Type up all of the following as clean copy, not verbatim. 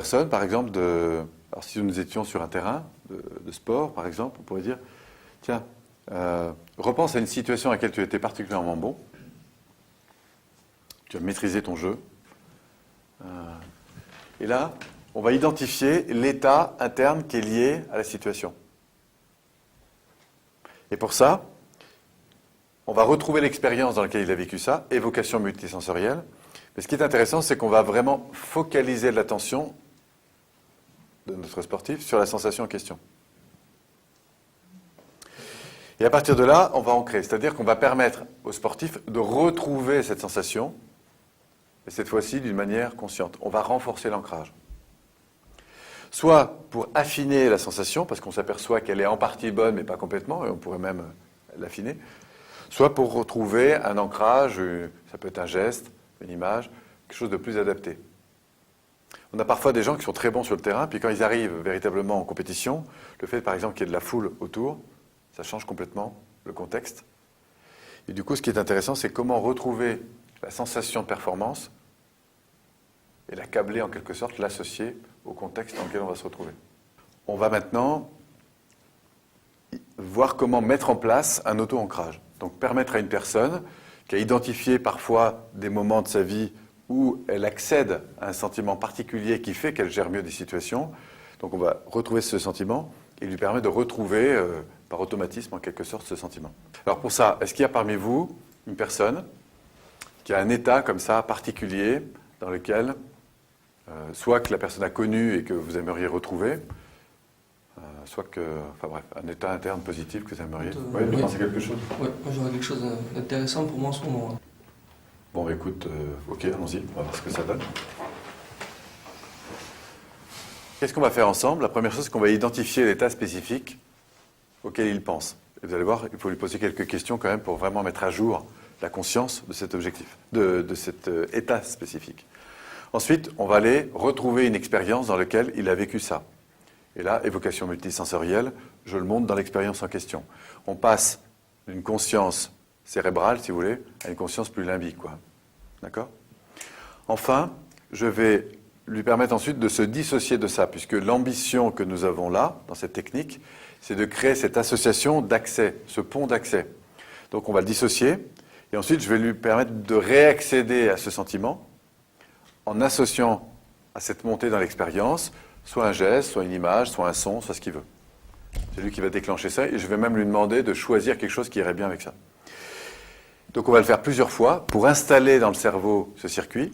personne, par exemple, alors si nous étions sur un terrain de sport, par exemple, on pourrait dire, tiens, repense à une situation à laquelle tu étais particulièrement bon. Tu as maîtrisé ton jeu. Et là, on va identifier l'état interne qui est lié à la situation. Et pour ça, on va retrouver l'expérience dans laquelle il a vécu ça, évocation multisensorielle. Mais ce qui est intéressant, c'est qu'on va vraiment focaliser l'attention de notre sportif sur la sensation en question. Et à partir de là, on va ancrer. C'est-à-dire qu'on va permettre au sportif de retrouver cette sensation, et cette fois-ci d'une manière consciente. On va renforcer l'ancrage. Soit pour affiner la sensation, parce qu'on s'aperçoit qu'elle est en partie bonne, mais pas complètement, et on pourrait même l'affiner. Soit pour retrouver un ancrage, ça peut être un geste, une image, quelque chose de plus adapté. On a parfois des gens qui sont très bons sur le terrain, puis quand ils arrivent véritablement en compétition, le fait par exemple qu'il y ait de la foule autour, ça change complètement le contexte. Et du coup, ce qui est intéressant, c'est comment retrouver la sensation de performance et la câbler en quelque sorte, l'associer au contexte dans lequel on va se retrouver. On va maintenant voir comment mettre en place un auto-ancrage. Donc permettre à une personne qui a identifié parfois des moments de sa vie où elle accède à un sentiment particulier qui fait qu'elle gère mieux des situations. Donc on va retrouver ce sentiment et lui permettre de retrouver par automatisme en quelque sorte ce sentiment. Alors pour ça, est-ce qu'il y a parmi vous une personne qui a un état comme ça particulier dans lequel soit que la personne a connu et que vous aimeriez retrouver, soit que, enfin bref, un état interne positif que vous aimeriez. Oui, vous pensez quelque chose? Oui, moi j'aurais quelque chose d'intéressant pour moi en ce moment. Bon, écoute, ok, allons-y, on va voir ce que ça donne. Qu'est-ce qu'on va faire ensemble? La première chose, c'est qu'on va identifier l'état spécifique auquel il pense. Et vous allez voir, il faut lui poser quelques questions quand même pour vraiment mettre à jour la conscience de cet objectif, de cet état spécifique. Ensuite, on va aller retrouver une expérience dans laquelle il a vécu ça. Et là, évocation multisensorielle, je le montre dans l'expérience en question. On passe d'une conscience cérébrale, si vous voulez, à une conscience plus limbique, quoi. D'accord? Enfin, je vais lui permettre ensuite de se dissocier de ça, puisque l'ambition que nous avons là, dans cette technique, c'est de créer cette association d'accès, ce pont d'accès. Donc on va le dissocier, et ensuite je vais lui permettre de réaccéder à ce sentiment, en associant à cette montée dans l'expérience, soit un geste, soit une image, soit un son, soit ce qu'il veut. C'est lui qui va déclencher ça, et je vais même lui demander de choisir quelque chose qui irait bien avec ça. Donc on va le faire plusieurs fois pour installer dans le cerveau ce circuit,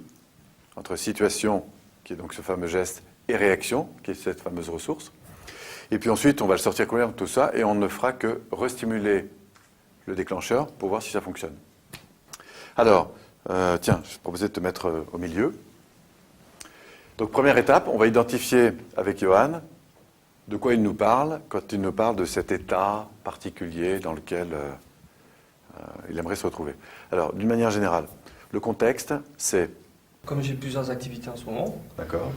entre situation, qui est donc ce fameux geste, et réaction, qui est cette fameuse ressource. Et puis ensuite, on va le sortir complètement de tout ça, et on ne fera que restimuler le déclencheur pour voir si ça fonctionne. Alors, tiens, je proposais de te mettre au milieu. Donc première étape, on va identifier avec Johan de quoi il nous parle quand il nous parle de cet état particulier dans lequel il aimerait se retrouver. Alors, d'une manière générale, le contexte, c'est... Comme j'ai plusieurs activités en ce moment, D'accord.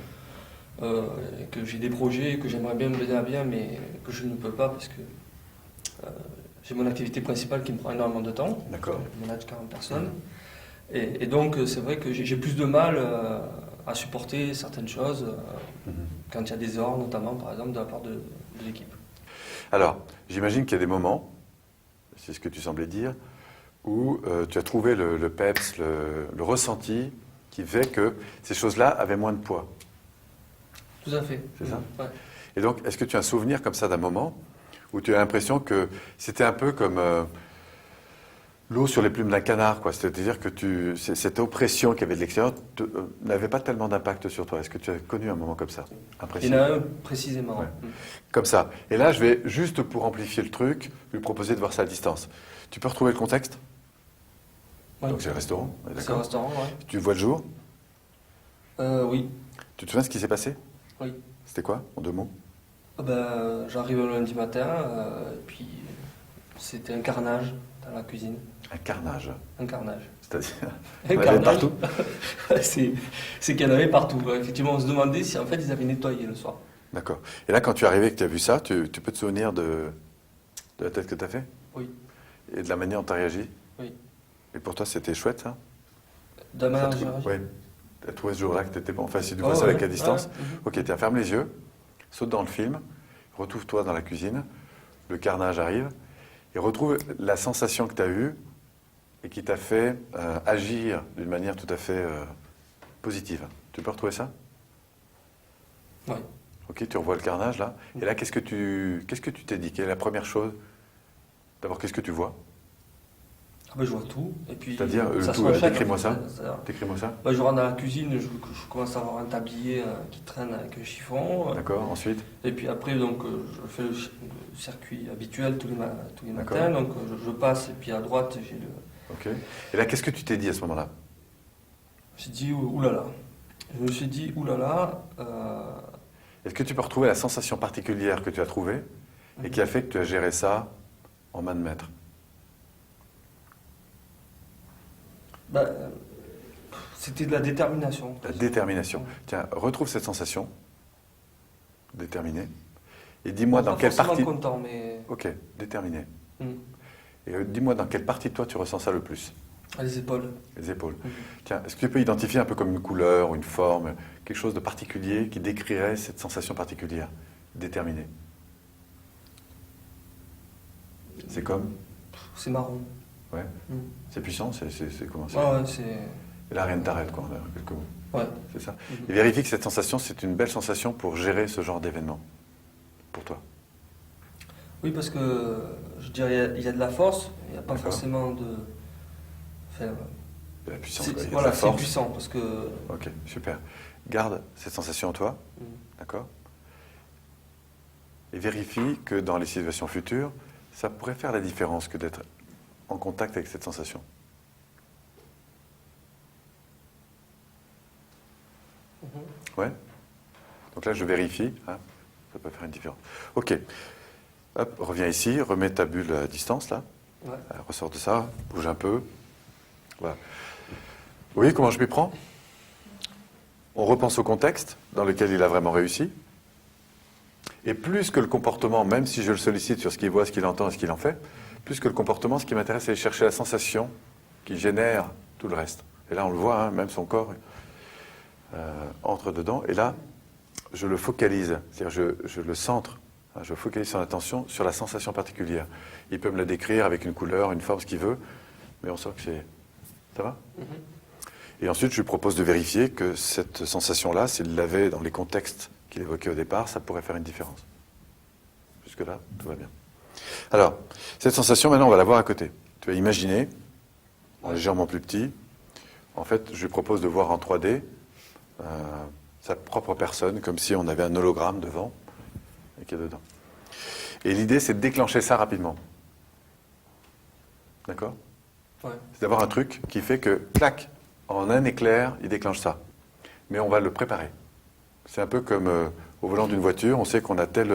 que j'ai des projets que j'aimerais bien mener à bien, mais que je ne peux pas parce que j'ai mon activité principale qui me prend énormément de temps. D'accord. Je manage 40 personnes. Et donc, c'est vrai que j'ai plus de mal à supporter certaines choses quand il y a des erreurs, notamment, par exemple, de la part de l'équipe. Alors, j'imagine qu'il y a des moments, c'est ce que tu semblais dire, où tu as trouvé le peps, le ressenti qui fait que ces choses-là avaient moins de poids. Tout à fait. C'est ça? Ouais. Et donc, est-ce que tu as un souvenir comme ça d'un moment où tu as l'impression que c'était un peu comme l'eau sur les plumes d'un canard, quoi. C'est-à-dire que cette oppression qu'il y avait de l'extérieur n'avait pas tellement d'impact sur toi. Est-ce que tu as connu un moment comme ça? Il y en a un précisément. Ouais. Comme ça. Et là, je vais, juste pour amplifier le truc, lui proposer de voir ça à distance. Tu peux retrouver le contexte? Ouais. Donc c'est le restaurant, on est C'est un d'accord? restaurant, ouais. Tu vois le jour? Oui. Tu te souviens ce qui s'est passé? Oui. C'était quoi, en 2 mots? J'arrive le lundi matin, et puis c'était un carnage dans la cuisine. Un carnage. Un carnage. C'est-à-dire? Un Il y en avait carnage. partout? C'est qu'il y en avait partout. Effectivement, on se demandait si en fait ils avaient nettoyé le soir. D'accord. Et là, quand tu es arrivé et que tu as vu ça, tu peux te souvenir de la tête que tu as fait? Oui. Et de la manière dont tu as réagi? Oui. Et pour toi, c'était chouette, ça? De manière générale. Oui. Tu as trouvé ce jour-là que tu étais bon. Enfin, si tu Ouais, vois ça ouais, avec la distance. ouais, mhm. Ok, tiens, ferme les yeux, saute dans le film, retrouve-toi dans la cuisine, le carnage arrive, et retrouve la sensation que tu as eue et qui t'a fait agir d'une manière tout à fait positive. Tu peux retrouver ça? Oui. Ok, tu revois le carnage là. Et là, qu'est-ce que tu t'es dit? Quelle est la première chose? D'abord, qu'est-ce que tu vois? Ah ben, je vois tout. Et puis, C'est-à-dire, ça tout, s'enchaîne. décris-moi ça. Ça- Décris-moi ça. Ben, je rentre dans la cuisine, je commence à avoir un tablier qui traîne avec un chiffon. D'accord, ensuite? Et puis après, donc, je fais le circuit habituel tous les D'accord. matins. Donc, je passe, et puis à droite, j'ai le. Ok. Et là, qu'est-ce que tu t'es dit à ce moment-là? J'ai dit, oulala. Je me suis dit, oulala. Est-ce que tu peux retrouver la sensation particulière que tu as trouvée et qui a fait que tu as géré ça en main de maître? Ben, c'était de la détermination. La détermination. Tiens, retrouve cette sensation, déterminée, et dis-moi dans Pas quelle forcément partie... content, mais. Ok, déterminée. Mm. Et dis-moi dans quelle partie de toi tu ressens ça le plus? À les épaules. Les épaules. Mhm. Tiens, est-ce que tu peux identifier un peu comme une couleur ou une forme, quelque chose de particulier qui décrirait cette sensation particulière, déterminée? C'est comme? C'est marron. Ouais. Mm. C'est puissant, c'est comment ça? Ah ouais, c'est. Et là, rien ne t'arrête, quoi, en quelques mots. Ouais. C'est ça. Mhm. Et vérifie que cette sensation, c'est une belle sensation pour gérer ce genre d'événement, pour toi. Oui, parce que je dirais, il y a de la force, il n'y a pas D'accord. forcément de. Enfin, De la puissance, c'est- quoi. Il y a de voilà, la c'est force. puissant parce que. Ok, super. Garde cette sensation en toi, Mm. d'accord? Et vérifie que dans les situations futures, ça pourrait faire la différence que d'être en contact avec cette sensation. Mhm. Ouais? Donc là, je vérifie, hein, ça peut faire une différence. Ok. Hop, reviens ici, remets ta bulle à distance, là. Ouais. Ressort de ça, bouge un peu. Voilà. Vous voyez comment je m'y prends? On repense au contexte dans lequel il a vraiment réussi. Et plus que le comportement, même si je le sollicite sur ce qu'il voit, ce qu'il entend et ce qu'il en fait, plus que le comportement, ce qui m'intéresse, c'est de chercher la sensation qui génère tout le reste. Et là, on le voit, hein, même son corps entre dedans. Et là, je le focalise, c'est-à-dire je le centre, hein, je focalise son attention sur la sensation particulière. Il peut me la décrire avec une couleur, une forme, ce qu'il veut, mais on sent que c'est... Ça va? Mhm. Et ensuite, je lui propose de vérifier que cette sensation-là, s'il l'avait dans les contextes qu'il évoquait au départ, ça pourrait faire une différence. Jusque-là, tout va bien. Alors, cette sensation, maintenant, on va la voir à côté. Tu vas imaginer, en légèrement plus petit, en fait, je lui propose de voir en 3D sa propre personne, comme si on avait un hologramme devant et qui est dedans. Et l'idée, c'est de déclencher ça rapidement. D'accord? Ouais. C'est d'avoir un truc qui fait que, clac, en un éclair, il déclenche ça. Mais on va le préparer. C'est un peu comme au volant d'une voiture, on sait qu'on a tel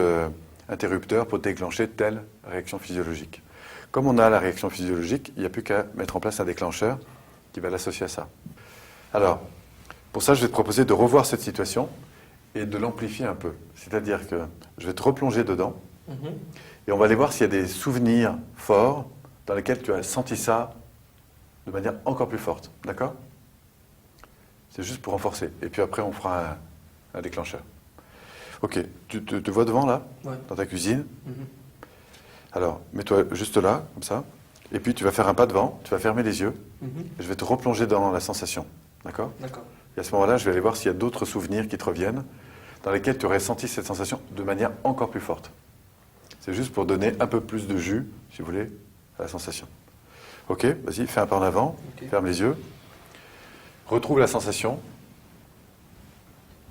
interrupteur pour déclencher telle réaction physiologique. Comme on a la réaction physiologique, il n'y a plus qu'à mettre en place un déclencheur qui va l'associer à ça. Alors, pour ça, je vais te proposer de revoir cette situation et de l'amplifier un peu. C'est-à-dire que je vais te replonger dedans Mhm. et on va aller voir s'il y a des souvenirs forts dans lesquels tu as senti ça de manière encore plus forte. D'accord? C'est juste pour renforcer. Et puis après, on fera un déclencheur. Ok, tu te vois devant là, Ouais. dans ta cuisine. Mhm. Alors, mets-toi juste là, comme ça. Et puis tu vas faire un pas devant, tu vas fermer les yeux. Mhm. Et je vais te replonger dans la sensation. D'accord? D'accord. Et à ce moment-là, je vais aller voir s'il y a d'autres souvenirs qui te reviennent, dans lesquels tu aurais senti cette sensation de manière encore plus forte. C'est juste pour donner un peu plus de jus, si vous voulez, à la sensation. Ok, vas-y, fais un pas en avant, Ok. ferme les yeux. Retrouve la sensation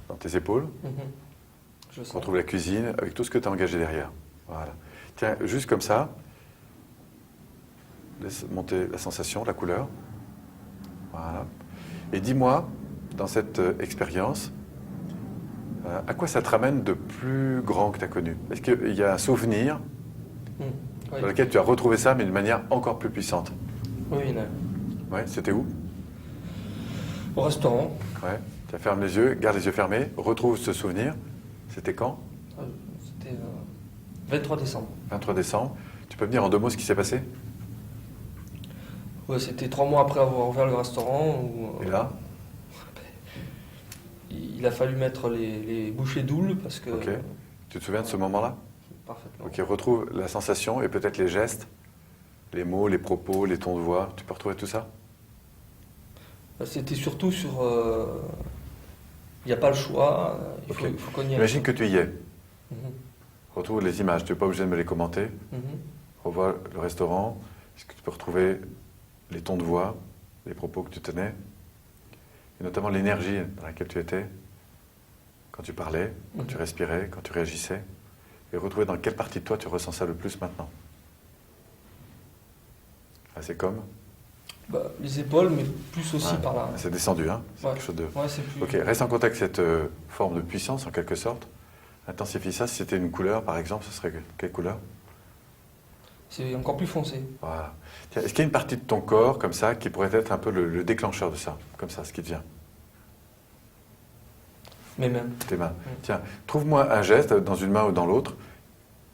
dans tes épaules. Mhm. Je sens. Retrouve la cuisine avec tout ce que tu as engagé derrière. Voilà. Tiens, juste comme ça, laisse monter la sensation, la couleur. Voilà. Et dis-moi, dans cette expérience, à quoi ça te ramène de plus grand que tu as connu? Est-ce qu'il y a un souvenir Mhm. Oui. dans lequel tu as retrouvé ça, mais de manière encore plus puissante? Oui, il y en a. Ouais, c'était où? Au restaurant, Ouais. Tiens, ferme les yeux, garde les yeux fermés, retrouve ce souvenir. C'était quand? c'était 23 décembre. 23 décembre. Tu peux me dire en 2 mots ce qui s'est passé? Ouais, c'était 3 mois après avoir ouvert le restaurant. Où, Et là? il a fallu mettre les bouchées doubles parce que... Ok. Tu te souviens de ce moment-là? Parfaitement. Ok, retrouve la sensation et peut-être les gestes, les mots, les propos, les tons de voix. Tu peux retrouver tout ça? C'était surtout sur... il n'y a pas le choix, Ok. il faut qu'on y aille. Imagine que tu y es. Mhm. Retrouve les images. Tu n'es pas obligé de me les commenter. Mhm. Revois le restaurant. Est-ce que tu peux retrouver les tons de voix, les propos que tu tenais, et notamment l'énergie dans laquelle tu étais, quand tu parlais, quand tu respirais, quand tu réagissais, et retrouver dans quelle partie de toi tu ressens ça le plus maintenant. Ah, c'est comme Les épaules, mais plus aussi Ouais. par là. C'est descendu, hein? C'est Ouais. quelque chose de... Ouais, c'est plus... Ok, reste en contact avec cette forme de puissance, en quelque sorte. Intensifie ça. Si c'était une couleur, par exemple, ce serait quelle couleur? C'est encore plus foncé. Voilà. Tiens, est-ce qu'il y a une partie de ton corps, comme ça, qui pourrait être un peu le déclencheur de ça? Comme ça, ce qui te vient. Mes mains. Tes mains. Tiens, trouve-moi un geste, dans une main ou dans l'autre,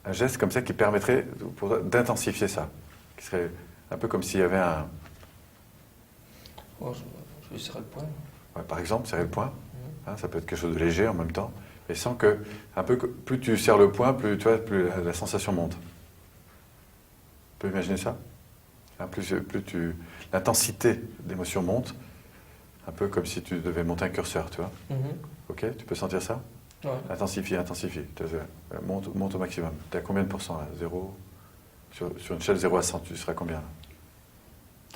un geste comme ça qui permettrait d'intensifier ça. Qui serait un peu comme s'il y avait un... Oh, je vais serrer le poing. Ouais, par exemple, serrer le poing. Hein, ça peut être quelque chose de léger en même temps. Mais sans que, un peu, plus tu serres le poing, plus, tu vois, plus la sensation monte. Tu peux imaginer ça? Hein, plus l'intensité d'émotion monte, un peu comme si tu devais monter un curseur, tu vois. Ok, tu peux sentir ça? Ouais. Intensifie. Monte au maximum. Tu es à combien de pourcents là? 0 sur une échelle 0 à 100, tu seras combien là?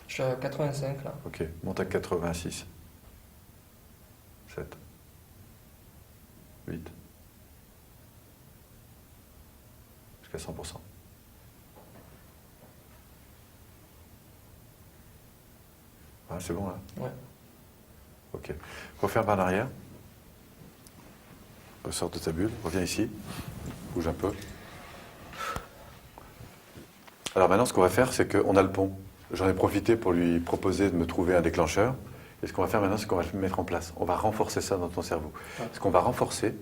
Je suis à 85 là. Ok, monte à 86. 7. 8. Jusqu'à 100%. Ah, c'est bon là? Ouais. Ok. Referme en arrière. Ressors de ta bulle. Reviens ici. Bouge un peu. Alors maintenant, ce qu'on va faire, c'est qu'on a le pont. J'en ai profité pour lui proposer de me trouver un déclencheur. Et ce qu'on va faire maintenant, c'est qu'on va le mettre en place. On va renforcer ça dans ton cerveau. Ouais. Ce qu'on va renforcer,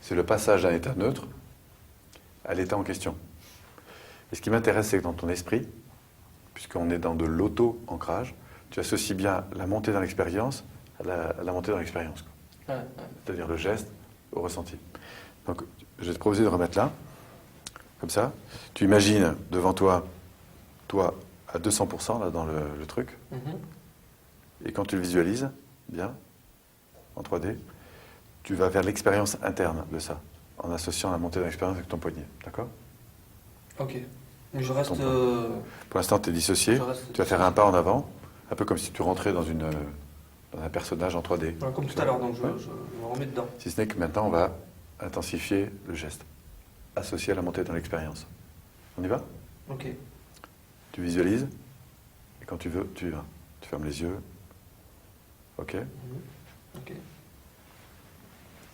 c'est le passage d'un état neutre à l'état en question. Et ce qui m'intéresse, c'est que dans ton esprit, puisqu'on est dans de l'auto-ancrage, tu associes bien la montée dans l'expérience à la montée dans l'expérience. Ouais, ouais. C'est-à-dire le geste au ressenti. Donc, je vais te proposer de remettre là, comme ça. Tu imagines devant toi, à 200% là, dans le truc. Et quand tu le visualises, bien, en 3D, tu vas vers l'expérience interne de ça, en associant la montée dans l'expérience avec ton poignet. D'accord? Ok. Mais je reste... Pour l'instant, tu es dissocié. Tu vas faire un pas en avant, un peu comme si tu rentrais dans un personnage en 3D. Ouais, comme tout à l'heure, donc je me remets dedans. Si ce n'est que maintenant, on va intensifier le geste, associé à la montée dans l'expérience. On y va? Ok. Tu visualises, et quand tu veux, tu y vas. Tu fermes les yeux. Ok? Ok.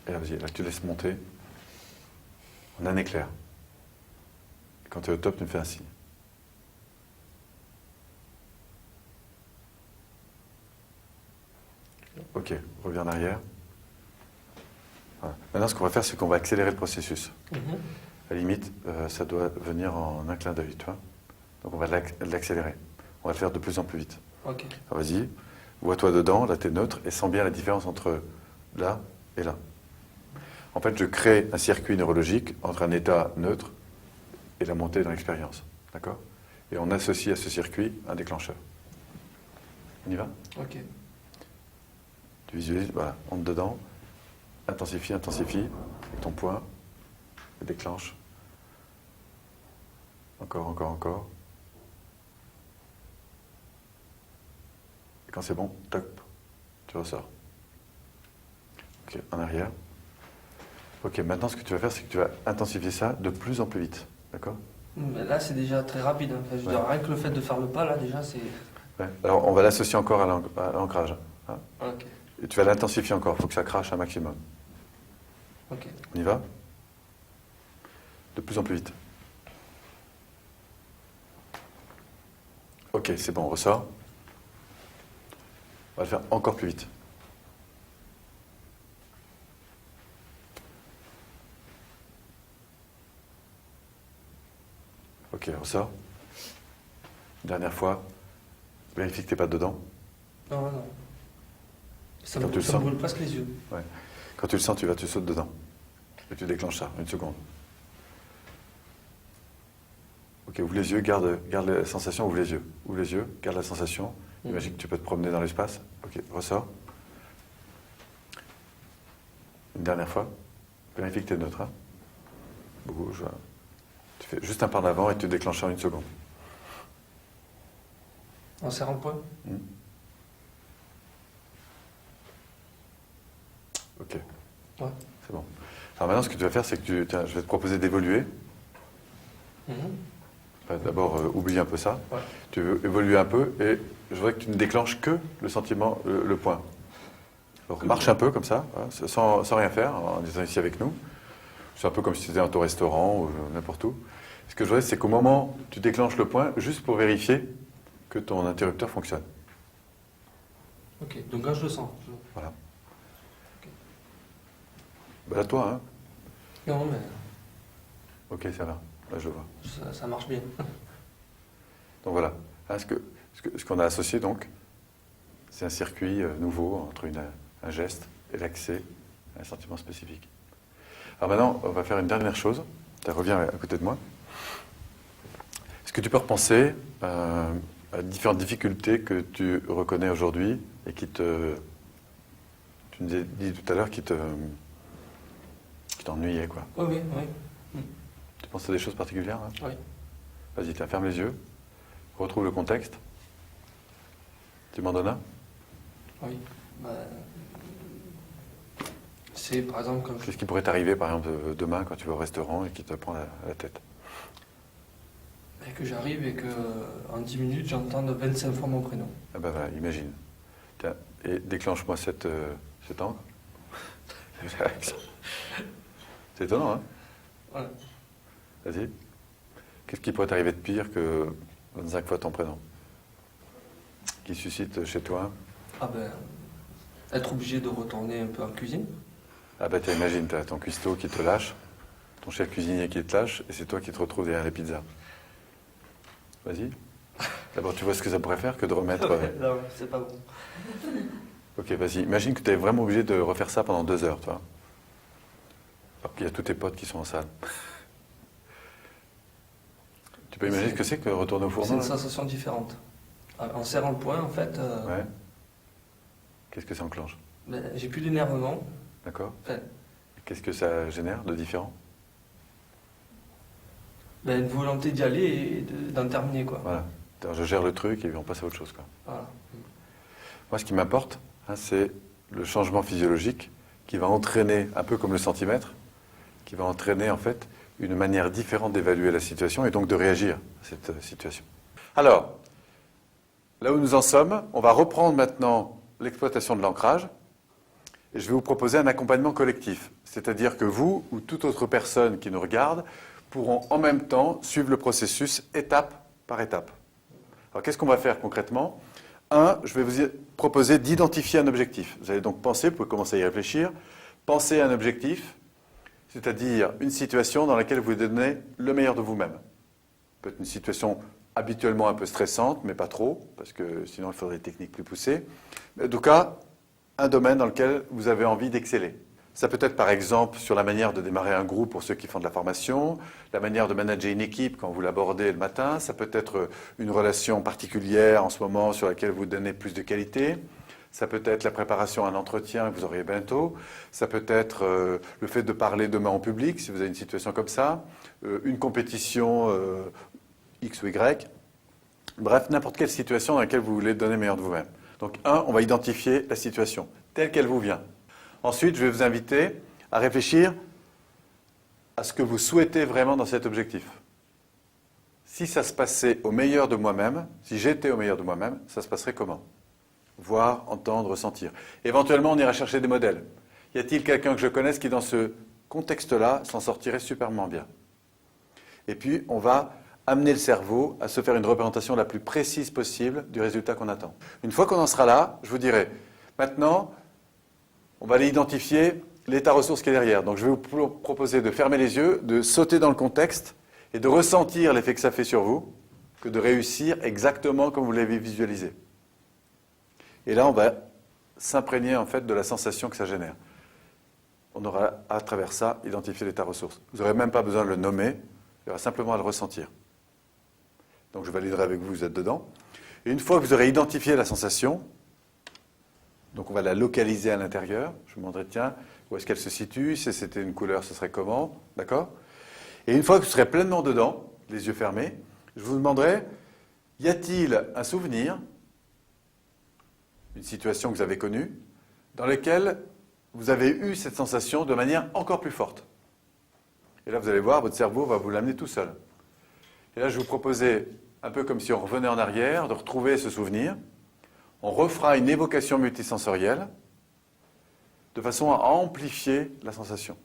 Et là, vas-y, là, tu laisses monter en un éclair. Quand tu es au top, tu me fais un signe. Ok, reviens en arrière. Voilà. Maintenant, ce qu'on va faire, c'est qu'on va accélérer le processus. À la limite, ça doit venir en un clin d'œil, tu vois. Donc on va l'accélérer. On va le faire de plus en plus vite. Ok. Alors vas-y, vois-toi dedans, là t'es neutre, et sens bien la différence entre là et là. En fait, je crée un circuit neurologique entre un état neutre et la montée dans l'expérience. D'accord? Et on associe à ce circuit un déclencheur. On y va? Ok. Tu visualises, voilà, entre dedans, intensifie, avec ton poing, et déclenche. Encore. Et quand c'est bon, top, tu ressors. Ok, en arrière. Ok, maintenant ce que tu vas faire, c'est que tu vas intensifier ça de plus en plus vite. D'accord? Mais là, c'est déjà très rapide. Hein. Enfin, je veux dire, rien que le fait de faire le pas, là, déjà, c'est... Ouais. Alors, on va l'associer encore à l'ancrage. Hein. Ok. Et tu vas l'intensifier encore, il faut que ça crache un maximum. Ok. On y va? De plus en plus vite. Ok, c'est bon, on ressort. On va le faire encore plus vite. Ok, on ressort. Dernière fois. Vérifie que tu n'es pas dedans. Non. Ça Quand me tu le sens. brûle presque les yeux. Ouais. Quand tu le sens, tu sautes dedans. Et tu déclenches ça, 1 seconde. Ok, ouvre les yeux, garde la sensation, ouvre les yeux. Ouvre les yeux, garde la sensation. Imagine que tu peux te promener dans l'espace. Ok, ressors. Une dernière fois. Vérifie que tu es neutre. Hein. Bouge. Tu fais juste un pas en avant et tu déclenches en 1 seconde. En serrant le poing. Ok. Ouais. C'est bon. Alors maintenant, ce que tu vas faire, c'est que je vais te proposer d'évoluer. D'abord, oublie un peu ça. Ouais. Tu veux évoluer un peu et je voudrais que tu ne déclenches que le sentiment, le point. Alors, marche un peu comme ça, hein, sans rien faire, en étant ici avec nous. C'est un peu comme si tu étais dans ton restaurant ou n'importe où. Ce que je voudrais, c'est qu'au moment où tu déclenches le point, juste pour vérifier que ton interrupteur fonctionne. Ok, donc quand je le sens. Voilà. Ok. Bah, à toi, hein. Non, mais Ok, ça va. Là, je vois. ça marche bien. Donc voilà. Hein, ce qu'on a associé, donc, c'est un circuit nouveau entre un geste et l'accès à un sentiment spécifique. Alors maintenant, on va faire une dernière chose. Tu reviens à côté de moi. Est-ce que tu peux repenser à différentes difficultés que tu reconnais aujourd'hui et tu nous as dit tout à l'heure qui t'ennuyaient, quoi. Oui. Tu penses à des choses particulières, hein? Oui. Vas-y, ferme les yeux. Retrouve le contexte. Tu m'en donnes un? Oui. C'est par exemple comme Qu'est-ce qui pourrait t'arriver, par exemple, demain quand tu vas au restaurant et qui te prend la tête? et que j'arrive et que en 10 minutes j'entende 25 fois mon prénom. Ah ben voilà, imagine. Tiens, et déclenche-moi cet angle. C'est étonnant, hein? Ouais. Vas-y. Qu'est-ce qui pourrait t'arriver de pire que 25 fois ton prénom? Qui suscite chez toi? Être obligé de retourner un peu en cuisine. Ah ben imagine, tu as ton cuistot qui te lâche, ton chef cuisinier qui te lâche, et c'est toi qui te retrouves derrière les pizzas. Vas-y. D'abord, tu vois ce que ça pourrait faire que de remettre... Non, c'est pas bon. Ok, vas-y. Imagine que tu es vraiment obligé de refaire ça pendant 2 heures, toi. Alors qu'il y a tous tes potes qui sont en salle. Tu peux imaginer ce que c'est que retourner au C'est fourneau? une sensation différente. En serrant le poing, en fait, Ouais. Qu'est-ce que ça enclenche? j'ai plus d'énervement. D'accord. Enfin, Qu'est-ce que ça génère de différent? une volonté d'y aller et d'en terminer, quoi. Voilà. Alors, je gère le truc et on passe à autre chose, quoi. Voilà. Moi, ce qui m'importe, hein, c'est le changement physiologique qui va entraîner, un peu comme le centimètre, qui va entraîner en fait une manière différente d'évaluer la situation et donc de réagir à cette situation. Alors, là où nous en sommes, on va reprendre maintenant l'exploitation de l'ancrage et je vais vous proposer un accompagnement collectif. C'est-à-dire que vous ou toute autre personne qui nous regarde pourront en même temps suivre le processus étape par étape. Alors, qu'est-ce qu'on va faire concrètement? Je vais vous proposer d'identifier un objectif. Vous allez donc penser, vous pouvez commencer à y réfléchir, penser à un objectif, c'est-à-dire une situation dans laquelle vous donnez le meilleur de vous-même. Peut-être une situation habituellement un peu stressante, mais pas trop, parce que sinon il faudrait des techniques plus poussées. Mais en tout cas, un domaine dans lequel vous avez envie d'exceller. Ça peut être par exemple sur la manière de démarrer un groupe pour ceux qui font de la formation, la manière de manager une équipe quand vous l'abordez le matin, ça peut être une relation particulière en ce moment sur laquelle vous donnez plus de qualité, ça peut être la préparation à un entretien que vous aurez bientôt, ça peut être le fait de parler demain en public si vous avez une situation comme ça, une compétition X ou Y, bref, n'importe quelle situation dans laquelle vous voulez donner le meilleur de vous-même. Donc on va identifier la situation telle qu'elle vous vient. Ensuite, je vais vous inviter à réfléchir à ce que vous souhaitez vraiment dans cet objectif. Si ça se passait au meilleur de moi-même, si j'étais au meilleur de moi-même, ça se passerait comment? Voir, entendre, ressentir. Éventuellement, on ira chercher des modèles. Y a-t-il quelqu'un que je connaisse qui, dans ce contexte-là, s'en sortirait superbement bien? Et puis, on va amener le cerveau à se faire une représentation la plus précise possible du résultat qu'on attend. Une fois qu'on en sera là, je vous dirai, maintenant, on va aller identifier l'état ressource qui est derrière. Donc je vais vous proposer de fermer les yeux, de sauter dans le contexte et de ressentir l'effet que ça fait sur vous, que de réussir exactement comme vous l'avez visualisé. Et là, on va s'imprégner en fait de la sensation que ça génère. on aura à travers ça identifié l'état ressource. Vous n'aurez même pas besoin de le nommer, il y aura simplement à le ressentir. Donc je validerai avec vous, vous êtes dedans. Et une fois que vous aurez identifié la sensation, donc on va la localiser à l'intérieur, je vous demanderai, tiens, où est-ce qu'elle se situe, si c'était une couleur, ce serait comment, d'accord? Et une fois que vous serez pleinement dedans, les yeux fermés, je vous demanderai, y a-t-il un souvenir, une situation que vous avez connue, dans laquelle vous avez eu cette sensation de manière encore plus forte? Et là, vous allez voir, votre cerveau va vous l'amener tout seul. Et là, je vous proposais, un peu comme si on revenait en arrière, de retrouver ce souvenir. On refera une évocation multisensorielle de façon à amplifier la sensation.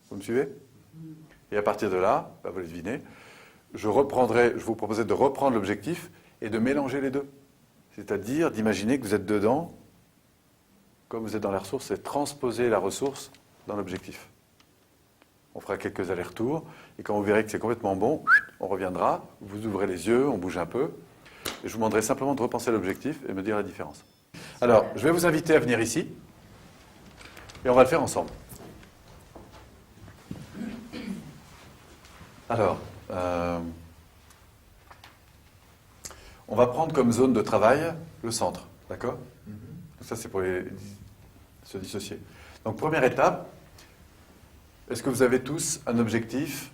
Vous me suivez? Et à partir de là, vous le devinez, je vous proposais de reprendre l'objectif et de mélanger les deux. C'est-à-dire d'imaginer que vous êtes dedans, comme vous êtes dans la ressource, et transposer la ressource dans l'objectif. On fera quelques allers-retours, et quand vous verrez que c'est complètement bon, on reviendra, vous ouvrez les yeux, on bouge un peu, et je vous demanderai simplement de repenser l'objectif et me dire la différence. Alors, je vais vous inviter à venir ici, et on va le faire ensemble. Alors, on va prendre comme zone de travail le centre, d'accord? Donc ça, c'est pour se dissocier. Donc, première étape, est-ce que vous avez tous un objectif,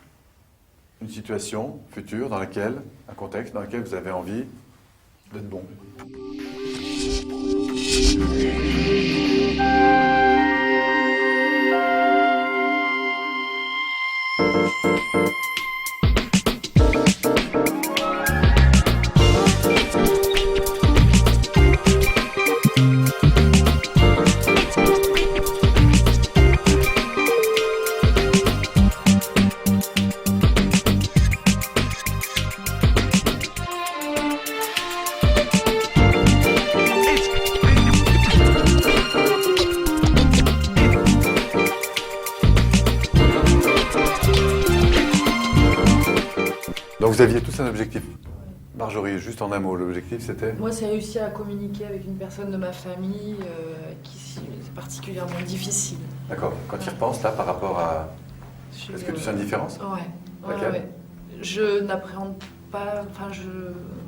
une situation future dans laquelle, un contexte dans lequel vous avez envie d'être bon? Donc vous aviez tous un objectif. Marjorie, juste en un mot, l'objectif c'était? Moi, c'est réussir à communiquer avec une personne de ma famille qui c'est particulièrement difficile. D'accord. Quand tu y repenses là par rapport à... Je- Est-ce que tu sens une différence? Ouais. Laquelle? Ouais. Je n'appréhende pas,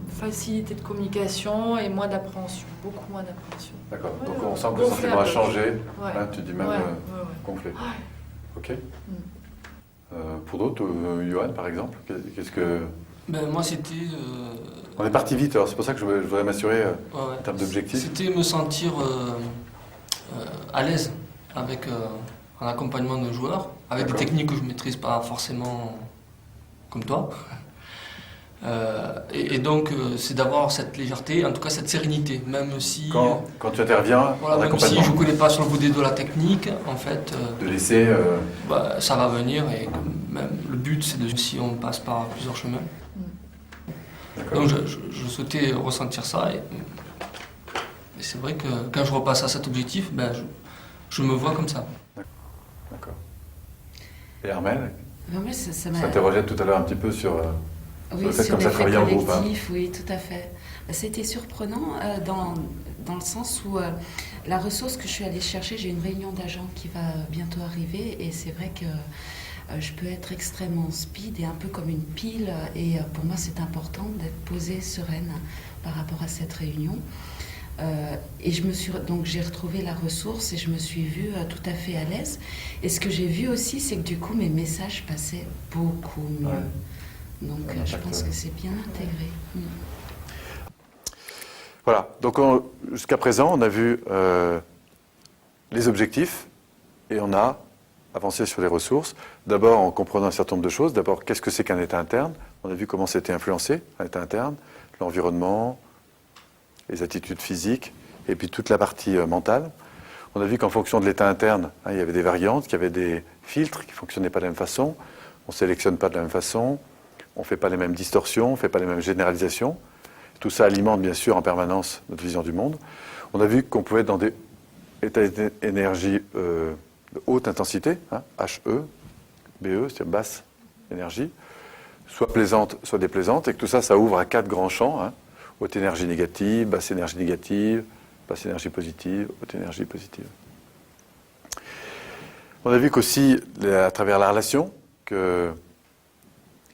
facilité de communication et moins d'appréhension, beaucoup moins d'appréhension. D'accord. Ouais, Donc on sent que le gonflé sentiment a un peu. changé. Ouais. Hein, tu dis même Ouais. gonflé. Ouais. Ok. Pour d'autres, Johan par exemple, qu'est-ce que... Ben, moi, c'était... On est parti vite, alors c'est pour ça que je voudrais m'assurer ouais, en termes d'objectifs. C'était me sentir à l'aise avec un accompagnement de joueurs, avec des D'accord. techniques que je ne maîtrise pas forcément comme toi. Et donc, c'est d'avoir cette légèreté, en tout cas cette sérénité, même si... Quand tu interviens voilà, en même si accompagnement, je ne connais pas sur le bout des doigts la technique, en fait, de laisser... ça va venir et que même le but, c'est de si on passe par plusieurs chemins. D'accord. Donc je souhaitais ressentir ça et c'est vrai que quand je repasse à cet objectif, je me vois comme ça. D'accord. Et Armelle Moi, ça m'a... s'interrogeait tout à l'heure un petit peu sur Oui, le fait sur comme ça l'effet travailler en groupe. Hein. collectif, oui, tout à fait. C'était surprenant dans le sens où la ressource que je suis allée chercher, j'ai une réunion d'agents qui va bientôt arriver et c'est vrai que je peux être extrêmement speed et un peu comme une pile et pour moi c'est important d'être posée, sereine par rapport à cette réunion. Et donc j'ai retrouvé la ressource et je me suis vue tout à fait à l'aise. Et ce que j'ai vu aussi, c'est que du coup mes messages passaient beaucoup mieux. Ouais. Donc je pense que c'est bien intégré. Voilà, donc jusqu'à présent, on a vu les objectifs et on a avancé sur les ressources. D'abord en comprenant un certain nombre de choses. D'abord, qu'est-ce que c'est qu'un état interne? On a vu comment c'était influencé, un état interne, l'environnement, les attitudes physiques et puis toute la partie mentale. On a vu qu'en fonction de l'état interne, il y avait des variantes, qu'il y avait des filtres qui ne fonctionnaient pas de la même façon, on ne sélectionne pas de la même façon, on ne fait pas les mêmes distorsions, on ne fait pas les mêmes généralisations. Tout ça alimente bien sûr en permanence notre vision du monde. On a vu qu'on pouvait être dans des états d'énergie de haute intensité, HE, BE, c'est-à-dire basse énergie, soit plaisante, soit déplaisante, et que tout ça, ça ouvre à 4 grands champs, haute énergie négative, basse énergie positive, haute énergie positive. On a vu qu'aussi, à travers la relation, que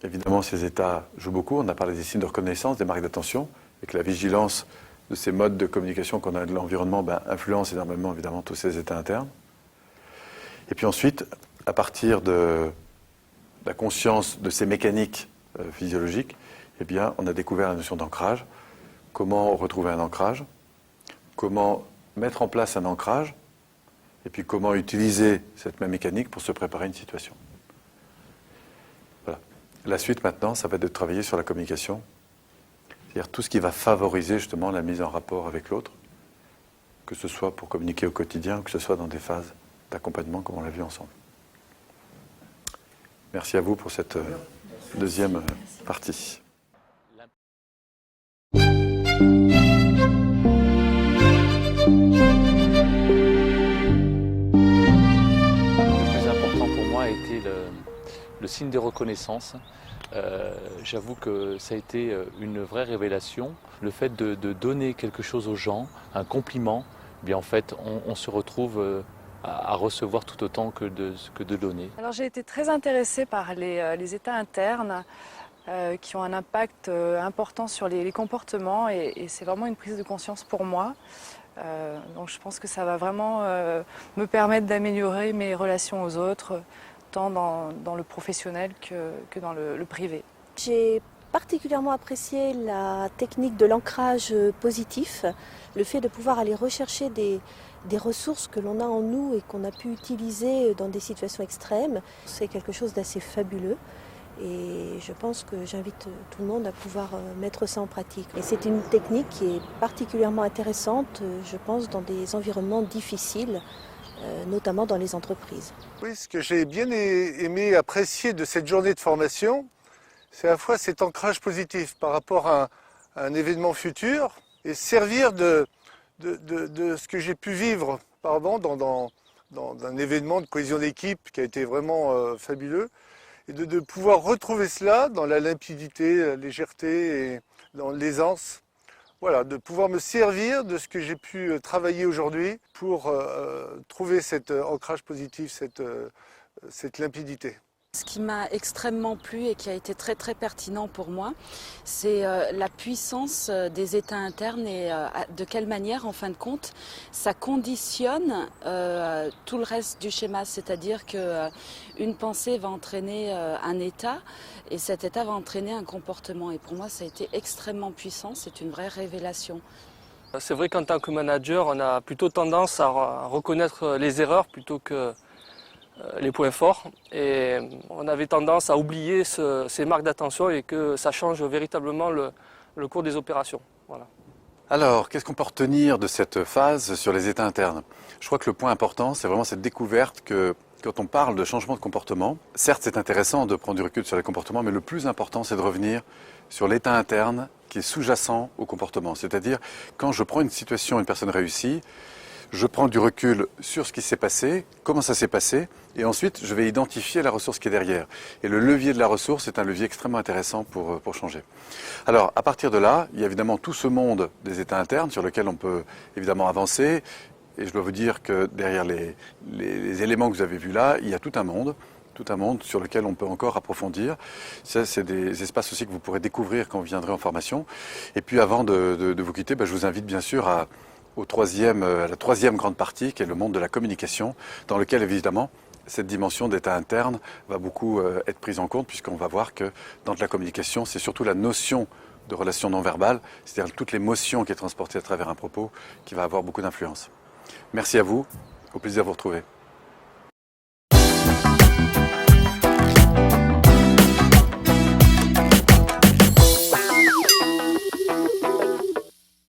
évidemment ces états jouent beaucoup. On a parlé des signes de reconnaissance, des marques d'attention, et que la vigilance de ces modes de communication qu'on a de l'environnement influence énormément évidemment tous ces états internes. Et puis ensuite, à partir de la conscience de ces mécaniques physiologiques, eh bien, on a découvert la notion d'ancrage. Comment retrouver un ancrage, comment mettre en place un ancrage, et puis comment utiliser cette même mécanique pour se préparer à une situation. Voilà. La suite maintenant, ça va être de travailler sur la communication, c'est-à-dire tout ce qui va favoriser justement la mise en rapport avec l'autre, que ce soit pour communiquer au quotidien, ou que ce soit dans des phases d'accompagnement comme on l'a vu ensemble. Merci à vous pour cette deuxième partie. Le plus important pour moi a été le signe de reconnaissance. J'avoue que ça a été une vraie révélation. Le fait de donner quelque chose aux gens, un compliment, eh bien en fait on se retrouve à recevoir tout autant que de donner. Alors j'ai été très intéressée par les états internes qui ont un impact important sur les comportements et c'est vraiment une prise de conscience pour moi. Donc je pense que ça va vraiment me permettre d'améliorer mes relations aux autres, tant dans le professionnel que dans le privé. J'ai particulièrement apprécié la technique de l'ancrage positif, le fait de pouvoir aller rechercher des ressources que l'on a en nous et qu'on a pu utiliser dans des situations extrêmes. C'est quelque chose d'assez fabuleux. Et je pense que j'invite tout le monde à pouvoir mettre ça en pratique. Et c'est une technique qui est particulièrement intéressante, je pense, dans des environnements difficiles, notamment dans les entreprises. Oui, ce que j'ai bien aimé apprécier de cette journée de formation, c'est à la fois cet ancrage positif par rapport à un événement futur et servir de ce que j'ai pu vivre auparavant dans un événement de cohésion d'équipe qui a été vraiment fabuleux. Et de pouvoir retrouver cela dans la limpidité, la légèreté et dans l'aisance. Voilà, de pouvoir me servir de ce que j'ai pu travailler aujourd'hui pour trouver cet ancrage positif, cette limpidité. Ce qui m'a extrêmement plu et qui a été très très pertinent pour moi, c'est la puissance des états internes et de quelle manière, en fin de compte, ça conditionne tout le reste du schéma. C'est-à-dire qu'une pensée va entraîner un état et cet état va entraîner un comportement. Et pour moi, ça a été extrêmement puissant, c'est une vraie révélation. C'est vrai qu'en tant que manager, on a plutôt tendance à reconnaître les erreurs plutôt que les points forts et on avait tendance à oublier ces marques d'attention et que ça change véritablement le cours des opérations. Voilà. Alors, qu'est-ce qu'on peut retenir de cette phase sur les états internes? Je crois que le point important, c'est vraiment cette découverte que quand on parle de changement de comportement, certes c'est intéressant de prendre du recul sur les comportements, mais le plus important c'est de revenir sur l'état interne qui est sous-jacent au comportement. C'est-à-dire, quand je prends une situation, une personne réussie, je prends du recul sur ce qui s'est passé, comment ça s'est passé, et ensuite je vais identifier la ressource qui est derrière. Et le levier de la ressource est un levier extrêmement intéressant pour changer. Alors, à partir de là, il y a évidemment tout ce monde des états internes sur lequel on peut évidemment avancer. Et je dois vous dire que derrière les éléments que vous avez vus là, il y a tout un monde sur lequel on peut encore approfondir. Ça, c'est des espaces aussi que vous pourrez découvrir quand vous viendrez en formation. Et puis avant de vous quitter, je vous invite bien sûr à la troisième grande partie, qui est le monde de la communication, dans lequel évidemment cette dimension d'état interne va beaucoup être prise en compte, puisqu'on va voir que dans la communication, c'est surtout la notion de relation non verbale, c'est-à-dire toute l'émotion qui est transportée à travers un propos, qui va avoir beaucoup d'influence. Merci à vous, au plaisir de vous retrouver.